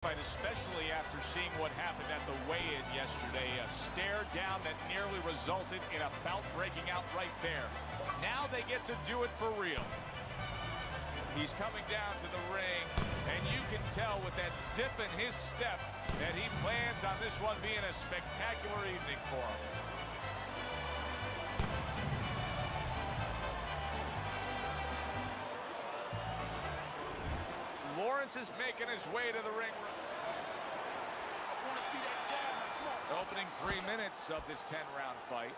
Especially after seeing what happened at the weigh-in yesterday. A stare down that nearly resulted in a bout breaking out right there. Now they get to do it for real. He's coming down to the ring, and you can tell with that zip in his step that he plans on this one being a spectacular evening for him. Lawrence is making his way to the ring. Opening 3 minutes of this 10-round fight.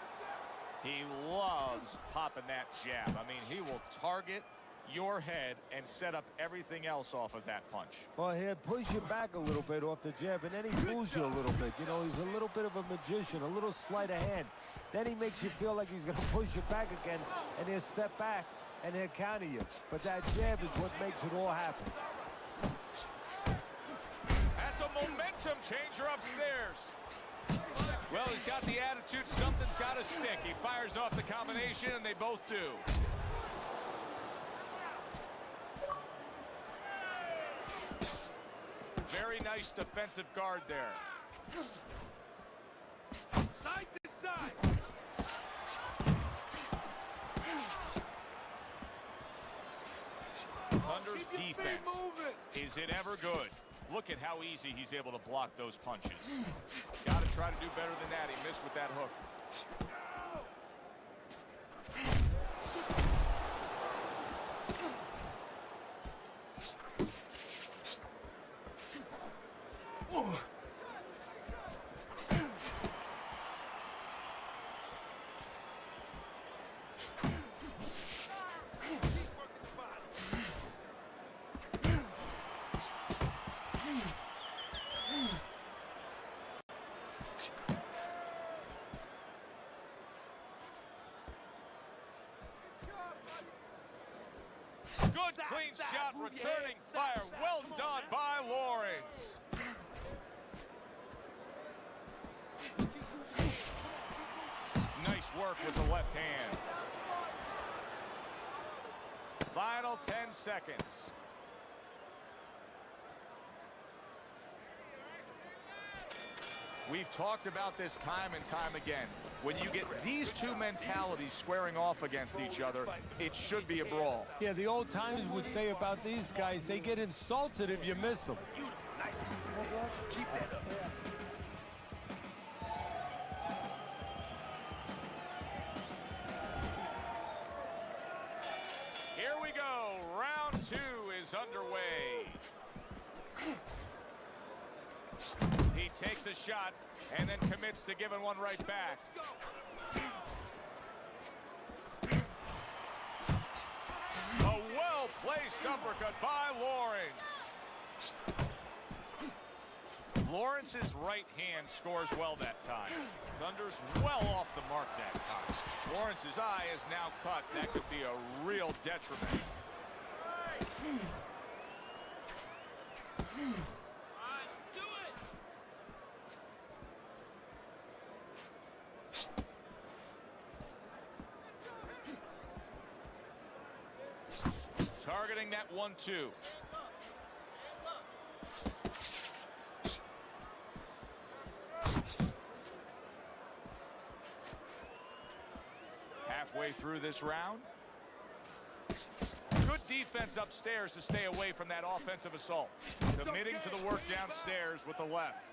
He loves popping that jab. I mean, he will target your head and set up everything else off of that punch. Well, he'll push you back a little bit off the jab, and then he fools you a little bit. You know, he's a little bit of a magician, a little sleight of hand. Then he makes you feel like he's going to push you back again, and he'll step back, and he'll counter you. But that jab is what makes it all happen. That's a momentum changer upstairs. Well, he's got the attitude, something's got to stick. He fires off the combination, and they both do. Very nice defensive guard there. Side to side. Thunder's defense. Is it ever good? Look at how easy he's able to block those punches. Got to try to do better than that. He missed with that hook. Good clean shot, returning fire. Well done by Lawrence. Nice work with the left hand. Final 10 seconds. We've talked about this time and time again. When you get these two mentalities squaring off against each other, it should be a brawl. Yeah, the old timers would say about these guys, they get insulted if you miss them. Nice. Keep that up. Here we go. Round 2 is underway. He takes a shot and then commits to giving one right back. A well-placed uppercut by Lawrence. Lawrence's right hand scores well that time. Thunder's well off the mark that time. Lawrence's eye is now cut. That could be a real detriment. Targeting that 1-2. Halfway through this round. Good defense upstairs to stay away from that offensive assault. Committing to the work downstairs with the left.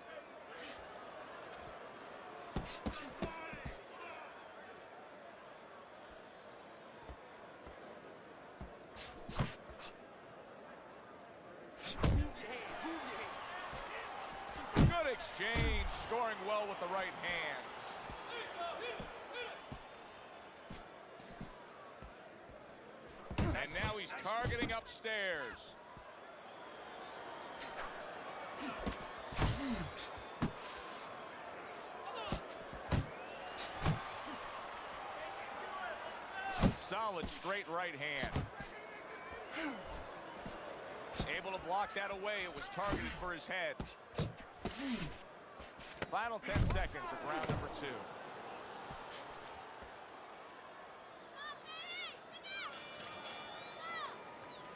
Good exchange, scoring well with the right hands. And now he's targeting upstairs. Solid straight right hand. Able to block that away. It was targeted for his head. Final 10 seconds of round number 2.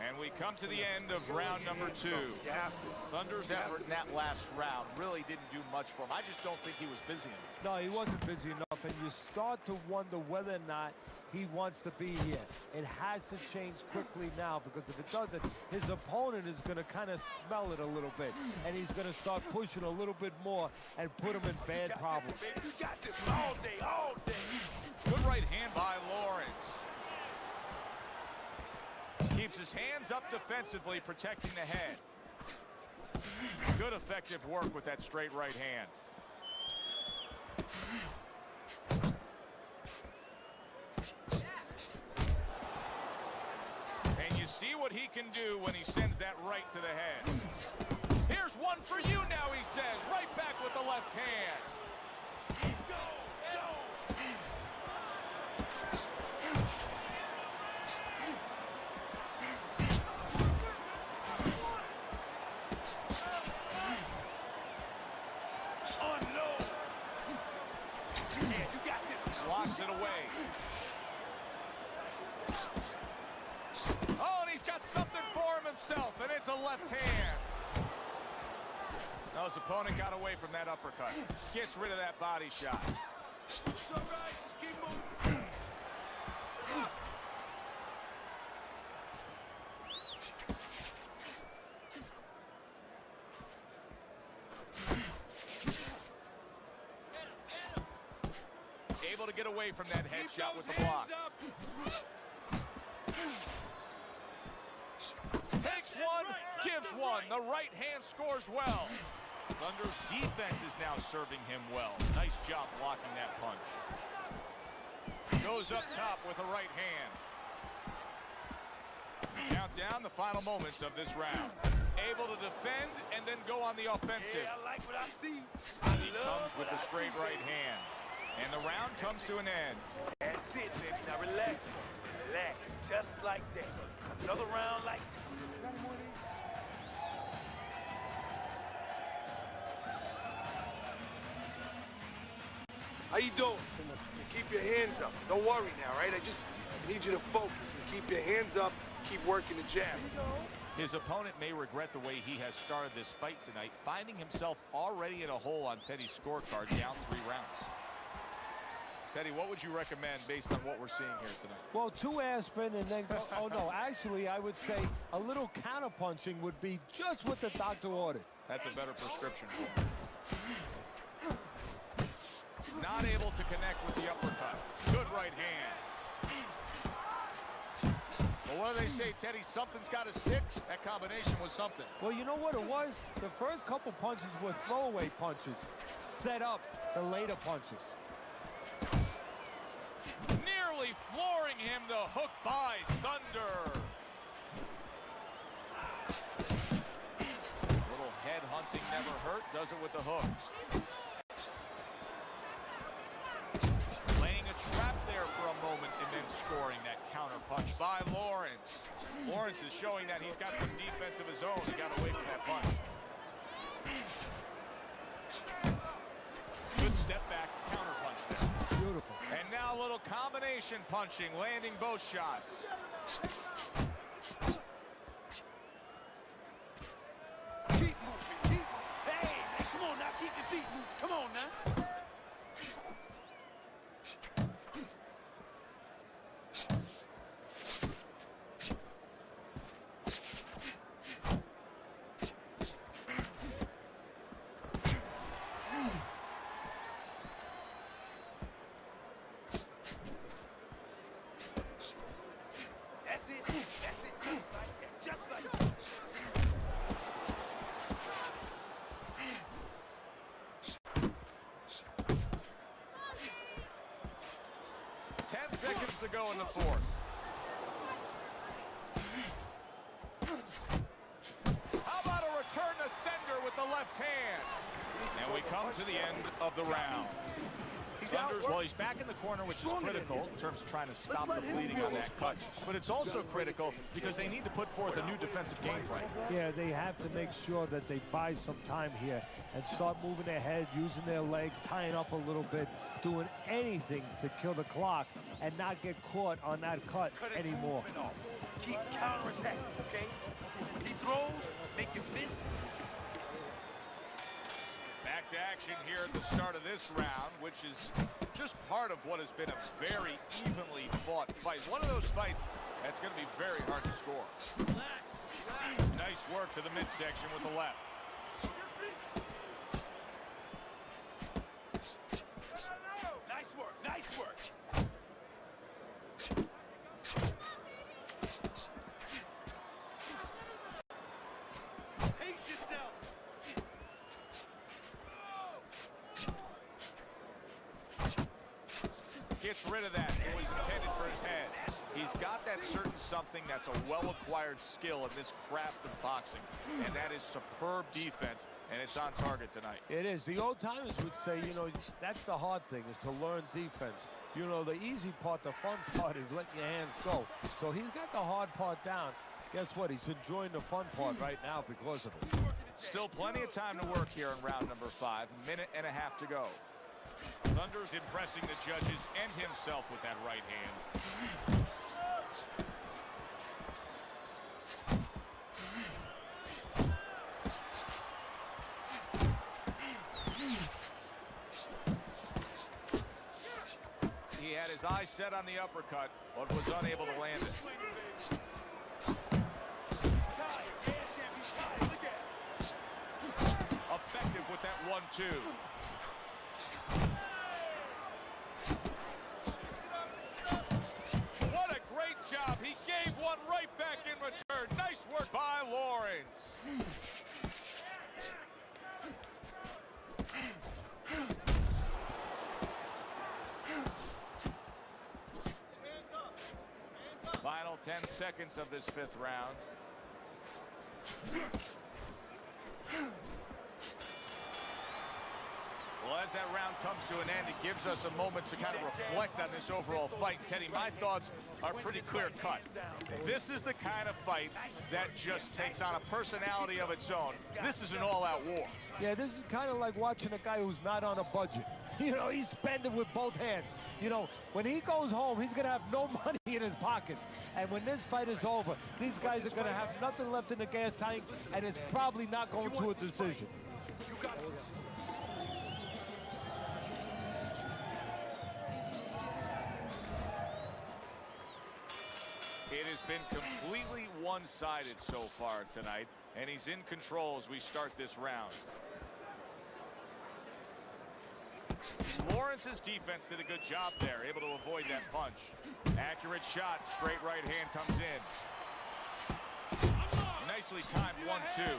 And we come to the end of round number 2. You have to. Thunder's effort in that last round really didn't do much for him. I just don't think he was busy enough. No, he wasn't busy enough, and you start to wonder whether or not he wants to be here. It has to change quickly now, because if it doesn't, his opponent is going to kind of smell it a little bit, and he's going to start pushing a little bit more and put him in bad problems. You got this all day, all day. Good right hand by Lawrence. Keeps his hands up defensively, protecting the head. Good effective work with that straight right hand. And you see what he can do when he sends that right to the head. Here's one for you now, he says. Right back with the left hand. Locks it away. Oh, and he's got something for him himself, and it's a left hand. No, his opponent got away from that uppercut. Gets rid of that body shot. It's all right. Just keep moving. Able to get away from that headshot with the block. Takes one, gives one. The right hand scores well. Thunder's defense is now serving him well. Nice job blocking that punch. Goes up top with a right hand. Count down the final moments of this round. Able to defend and then go on the offensive. Yeah, I like what I see. He comes with a straight right hand. And the round comes to an end. That's it, baby. Now relax. Relax. Just like that. Another round like that. How you doing? Keep your hands up. Don't worry now, right? I need you to focus and keep your hands up. Keep working the jab. His opponent may regret the way he has started this fight tonight, finding himself already in a hole on Teddy's scorecard, down 3 rounds. Teddy, what would you recommend based on what we're seeing here tonight? Well, 2 aspirin and then go, oh no, actually I would say a little counter-punching would be just what the doctor ordered. That's a better prescription for him. Not able to connect with the uppercut. Good right hand. Well, what do they say, Teddy? Something's got to stick. That combination was something. Well, you know what it was? The first couple punches were throwaway punches, set up the later punches. Nearly flooring him, the hook by Thunder. Little head hunting never hurt, does it with the hook. Laying a trap there for a moment and then scoring that counter punch by Lawrence. Lawrence is showing that he's got some defense of his own. He got away from that punch. Good step back, counter punch there. Beautiful. And now a little combination punching, landing both shots. Keep moving, keep moving. Hey, come on now, keep your feet moving. Come on now. That's it, just like that, just like that. 10 seconds to go in the fourth. How about a return to sender with the left hand? And we come to the end of the round. Thunder's, well, he's back in the corner, which is critical in terms of trying to stop the bleeding on that cut. But it's also critical because they need to put forth a new defensive game plan. Yeah, they have to make sure that they buy some time here and start moving their head, using their legs, tying up a little bit, doing anything to kill the clock and not get caught on that cut anymore. keep counterattacking, okay? When he throws, make you miss. Back to action here at the start of this round, which is just part of what has been a very evenly fought fight. One of those fights that's going to be very hard to score. Nice work to the midsection with the left. Nice work, nice work. Pace yourself. Gets rid of that. It was intended for his head. He's got that certain something that's a well-acquired skill in this craft of boxing, and that is superb defense, and it's on target tonight. It is. The old timers would say, you know, that's the hard thing, is to learn defense. You know, the easy part, the fun part, is letting your hands go. So he's got the hard part down. Guess what? He's enjoying the fun part right now because of it. Still plenty of time to work here in round number 5. Minute and a half to go. Thunder's impressing the judges and himself with that right hand. He had his eyes set on the uppercut, but was unable to land it. Effective with that 1-2. What a great job. He gave one right back in return. Nice work by Lawrence. Final 10 seconds of this 5th round. Well, as that round comes to an end, it gives us a moment to kind of reflect on this overall fight. Teddy, my thoughts are pretty clear-cut. This is the kind of fight that just takes on a personality of its own. This is an all-out war. Yeah, this is kind of like watching a guy who's not on a budget. You know, he's spending with both hands. You know, when he goes home, he's going to have no money in his pockets. And when this fight is over, these guys are going to have nothing left in the gas tank, and it's probably not going to a decision. It has been completely one-sided so far tonight, and he's in control as we start this round. Lawrence's defense did a good job there, able to avoid that punch. Accurate shot, straight right hand comes in. Nicely timed 1-2.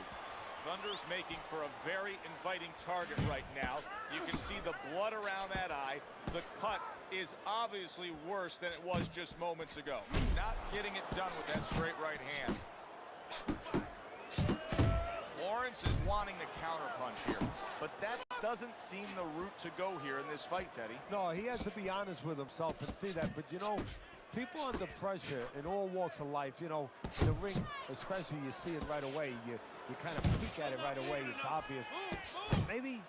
Thunder's making for a very inviting target right now. You can see the blood around that eye. The cut is obviously worse than it was just moments ago. Not getting it done with that straight right hand. Lawrence is wanting the counterpunch here, but that doesn't seem the route to go here in this fight, Teddy. No, he has to be honest with himself and see that. But, you know, people under pressure in all walks of life, you know, in the ring, especially, you see it right away. You kind of peek at it right away. It's obvious. Maybe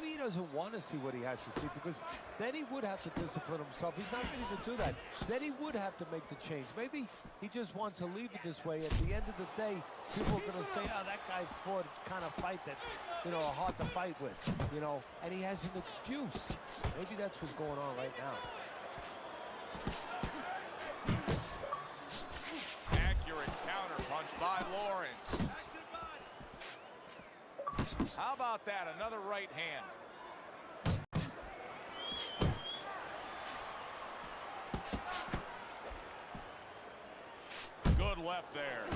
he doesn't want to see what he has to see, because then he would have to discipline himself. He's not ready to do that. Then he would have to make the change. Maybe he just wants to leave it this way. At the end of the day, people are going to say, oh, that guy fought kind of fight that, you know, are hard to fight with, you know, and he has an excuse. Maybe that's what's going on right now. Accurate counterpunch by Lawrence. How about that? Another right hand. Good left there.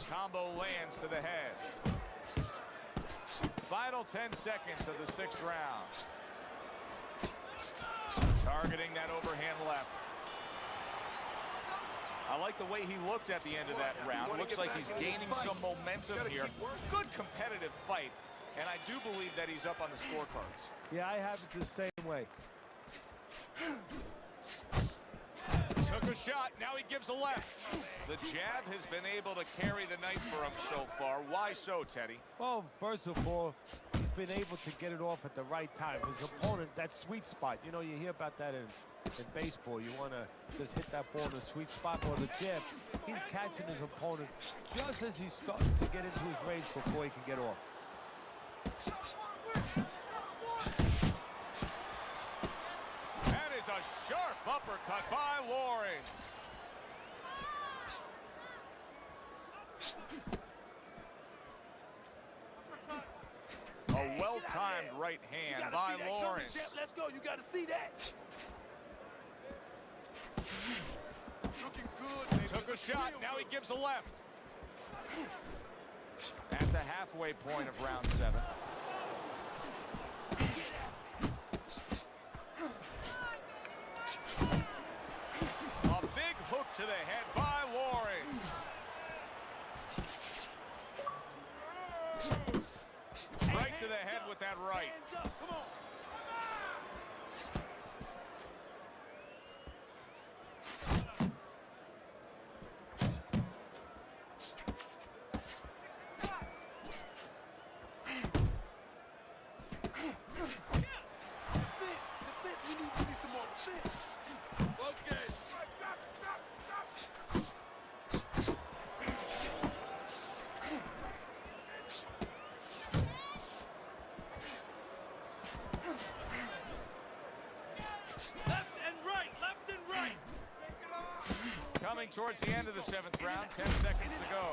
Combo lands to the head. Final 10 seconds of the 6th round. Targeting that overhand left. I like the way he looked at the end of that round. Looks like he's gaining some momentum here. Good competitive fight, and I do believe that he's up on the scorecards. Yeah, I have it the same way. Took a shot, now he gives a left. The jab has been able to carry the night for him so far. Why so, Teddy? Well, first of all, he's been able to get it off at the right time. His opponent, that sweet spot, you know, you hear about that in baseball. You want to just hit that ball in the sweet spot or the jab. He's catching his opponent just as he's starting to get into his range before he can get off. That is a sharp uppercut by Lawrence. A well-timed right hand by Lawrence. Let's go. You got to see that. Looking good, baby. Took a shot, now he gives a left. At the halfway point of round 7. A big hook to the head by Lawrence. Right to the head with that right. Hands up. Come on. Coming towards the end of the 7th round, 10 seconds to go.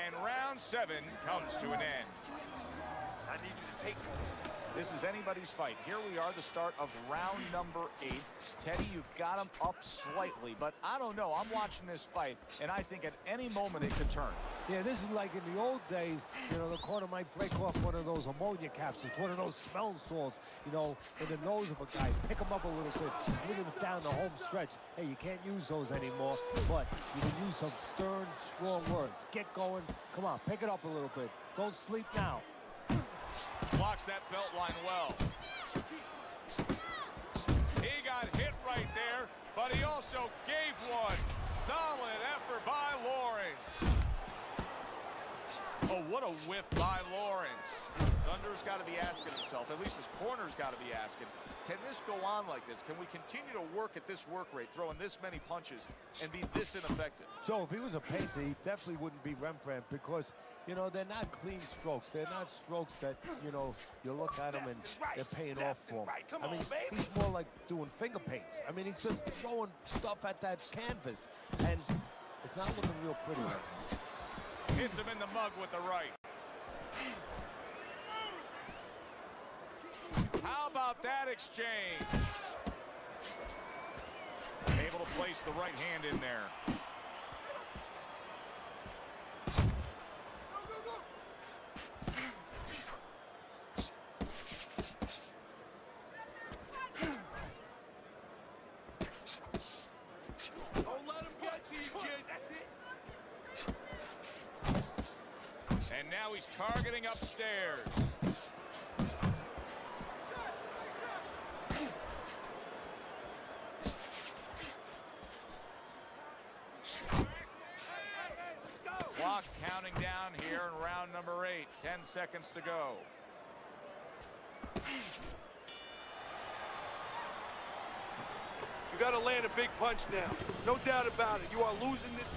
And round 7 comes to an end. I need you to take it. This is anybody's fight. Here we are, the start of round number 8. Teddy, you've got him up slightly, but I don't know. I'm watching this fight, and I think at any moment it could turn. Yeah, this is like in the old days, you know, the corner might break off one of those ammonia capsules, one of those smell salts, you know, in the nose of a guy. Pick him up a little bit, bring him down the home stretch. Hey, you can't use those anymore, but you can use some stern, strong words. Get going. Come on, pick it up a little bit. Don't sleep now. Blocks that belt line well. He got hit right there, but he also gave one. Solid effort by Lawrence. Oh, what a whiff by Lawrence. Thunder's got to be asking himself, at least his corner's got to be asking, can this go on like this? Can we continue to work at this work rate, throwing this many punches, and be this ineffective? Joe, if he was a painter, he definitely wouldn't be Rembrandt because, you know, they're not clean strokes. They're not strokes that, you know, you look at them and they're paying off for him. I mean, he's more like doing finger paints. I mean, he's just throwing stuff at that canvas, and it's not looking real pretty right now. Hits him in the mug with the right. How about that exchange? Able to place the right hand in there. Don't let him get to you, kid. That's it. And now he's targeting upstairs. Clock counting down here in round number 8. 10 seconds to go. You got to land a big punch now. No doubt about it. You are losing this.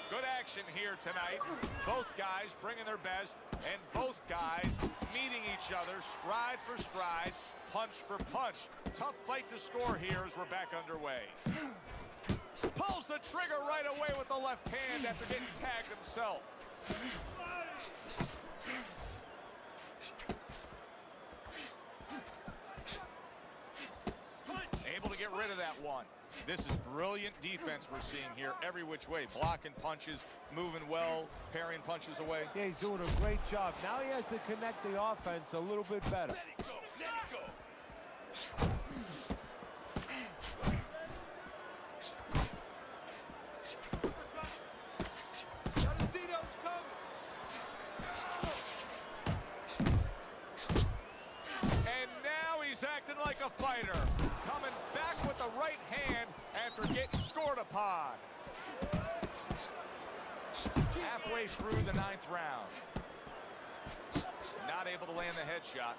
Good action here tonight. Both guys bringing their best, and both guys meeting each other stride for stride, punch for punch. Tough fight to score here as we're back underway. Pulls the trigger right away with the left hand after getting tagged himself. Able to get rid of that one. This is brilliant defense we're seeing here every which way. Blocking punches, moving well, parrying punches away. Yeah, he's doing a great job. Now he has to connect the offense a little bit better. Let it go. Let it go. pod. Halfway through the 9th round. Not able to land the headshot.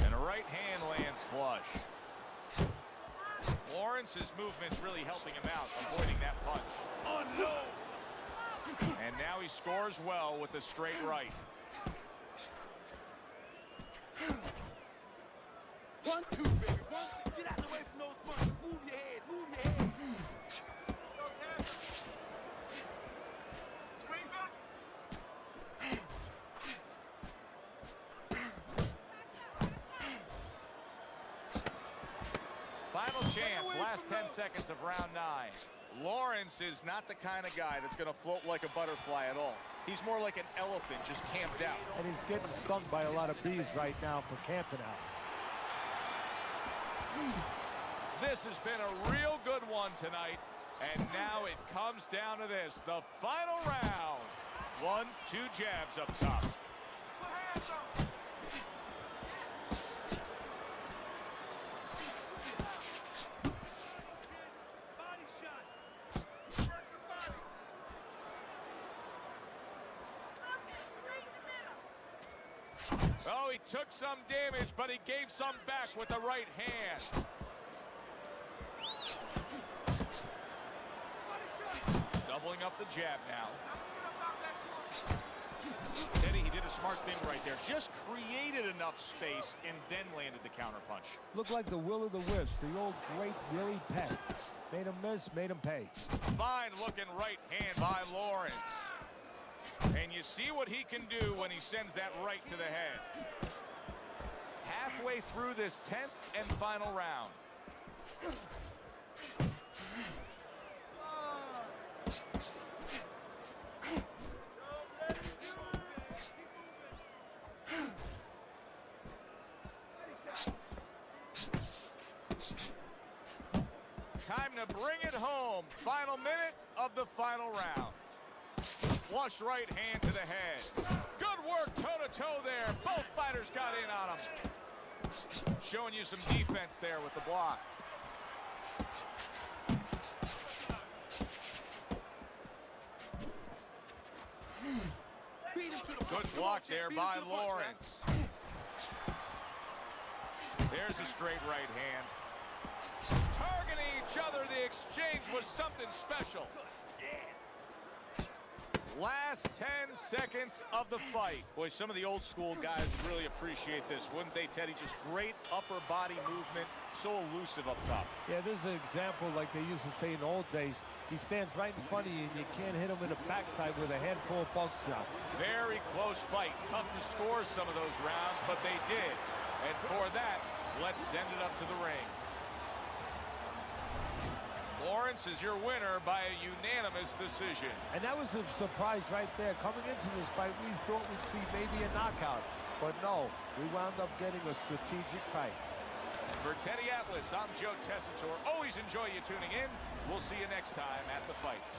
And a right hand lands flush. Lawrence's movement's really helping him out, avoiding that punch. Oh, no! And now he scores well with a straight right. 1, 2, baby. 1, 2. Get out of the way from those punches. Move your head. Move your head. Swing back. Final chance, last 10 seconds of round 9. Lawrence is not the kind of guy that's going to float like a butterfly at all. He's more like an elephant, just camped out. And he's getting stung by a lot of bees right now for camping out. This has been a real good one tonight. And now it comes down to this, the final round. 1, 2 jabs up top. Put hands on. Body shot. Work your body. Oh, he took some damage, but he gave some back with the right hand. Doubling up the jab now. Teddy, he did a smart thing right there. Just created enough space and then landed the counterpunch. Looked like the will of the wisps, the old great Willie Pett. Made him miss, made him pay. Fine looking right hand by Lawrence. And you see what he can do when he sends that right to the head. Halfway through this 10th and final round. Time to bring it home. Final minute of the final round. Flush right hand to the head. Good work toe-to-toe there. Both fighters got in on him. Showing you some defense there with the block. Good block there by Lawrence. There's a straight right hand. Targeting each other, the exchange was something special. Last 10 seconds of the fight. Boy, some of the old school guys really appreciate this, wouldn't they, Teddy? Just great upper body movement, so elusive up top. Yeah, this is an example like they used to say in the old days. He stands right in front of you and you can't hit him in the backside with a handful of buckshot. Very close fight. Tough to score some of those rounds, but they did. And for that, let's send it up to the ring. Lawrence is your winner by a unanimous decision. And that was a surprise right there. Coming into this fight, we thought we'd see maybe a knockout. But no, we wound up getting a strategic fight. For Teddy Atlas, I'm Joe Tessitore. Always enjoy you tuning in. We'll see you next time at the fights.